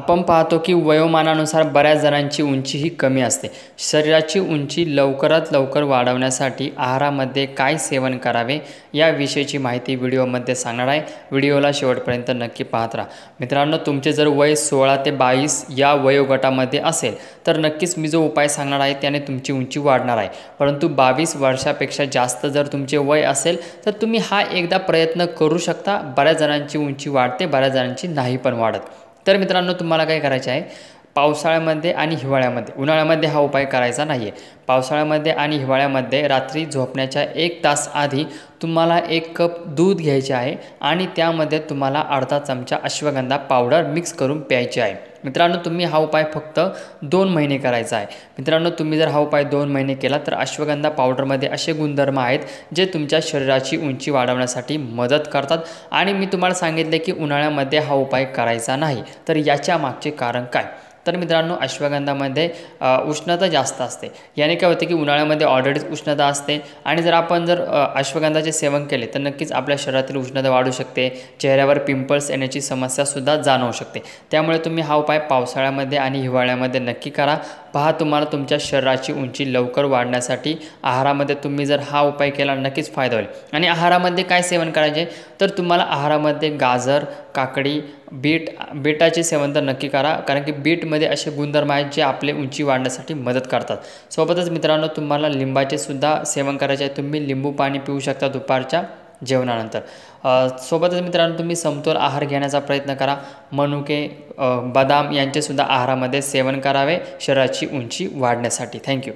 आपण पाहतो की वयोमानानुसार बऱ्याच जणांची उंची ही कमी असते। शरीराची उंची लवकरात लवकर वाढवण्यासाठी आहारामध्ये काय सेवन करावे याविषयीची माहिती व्हिडिओमध्ये सांगणार आहे। व्हिडिओला शेवटपर्यंत नक्की पाहत राहा। मित्रांनो, तुमचे जर वय 16 ते 22 या वयोगटामध्ये असेल तर नक्कीच मी जो उपाय सांगणार आहे त्याने तुमची उंची वाढणार आहे। परंतु 22 वर्षापेक्षा जास्त जर तुमचे वय असेल तर तुम्ही हा एकदा प्रयत्न करू शकता। बऱ्याच जणांची उंची वाढते, बऱ्याच जणांची नाही पण वाढत। तर मित्रांनो, तुम्हाला काय करायचे आहे, पावसाळ्यामध्ये आणि हिवाळ्यामध्ये, उन्हाळ्यामध्ये हा उपाय करायचा नाही आहे। पावसाळ्यामध्ये आणि हिवाळ्यामध्ये रात्री झोपण्याच्या 1 तास आधी तुम्हाला 1 कप दूध घ्यायचे आहे आणि त्यामध्ये तुम्हाला अर्धा चमचा अश्वगंधा पावडर मिक्स करून प्यायची आहे। मित्रांनो, तुम्ही हा उपाय फक्त 2 महिने करायचा आहे। मित्रांनो, तुम्ही जर हा उपाय 2 महिने केला तर अश्वगंधा पावडरमध्ये असे गुणधर्म आहेत जे तुमच्या शरीराची उंची वाढवण्यासाठी मदत करतात। आणि मी तुम्हाला सांगितले की उन्हाळ्यामध्ये हा उपाय करायचा नाही, तर याच्या मागचे कारण काय? तर मित्रांनो, अश्वगंधामध्ये उष्णता जास्त असते। याने काय होते की उन्हाळ्यामध्ये ऑलरेडीच उष्णता असते आणि जर आपण अश्वगंधाचे सेवन केले तर नक्कीच आपल्या शरीरातील उष्णता वाढू शकते, चेहऱ्यावर पिंपल्स येण्याची समस्यासुद्धा जाणवू शकते। त्यामुळे तुम्ही हा उपाय पावसाळ्यामध्ये आणि हिवाळ्यामध्ये नक्की करा। पहा, तुम्हाला तुमच्या शरीराची उंची लवकर वाढण्यासाठी आहारामध्ये तुम्ही जर हा उपाय केला नक्कीच फायदा होईल। आणि आहारामध्ये काय सेवन करायचे, तर तुम्हाला आहारामध्ये गाजर, काकडी, बीटाचे सेवन तर नक्की करा, कारण की बीटमध्ये असे गुणधर्म आहेत जे आपले उंची वाढण्यासाठी मदत करतात। सोबतच मित्रांनो, तुम्हाला लिंबाचे सुद्धा सेवन करायचे आहे। तुम्ही लिंबू पाणी पिऊ शकता दुपारच्या जेवणानंतर। सोबतच मित्रांनो, तुम्ही समतोल आहार घेण्याचा प्रयत्न करा। मनुके, बदाम यांचे सुद्धा आहारामध्ये सेवन करावे शरीराची उंची वाढण्यासाठी। थँक्यू।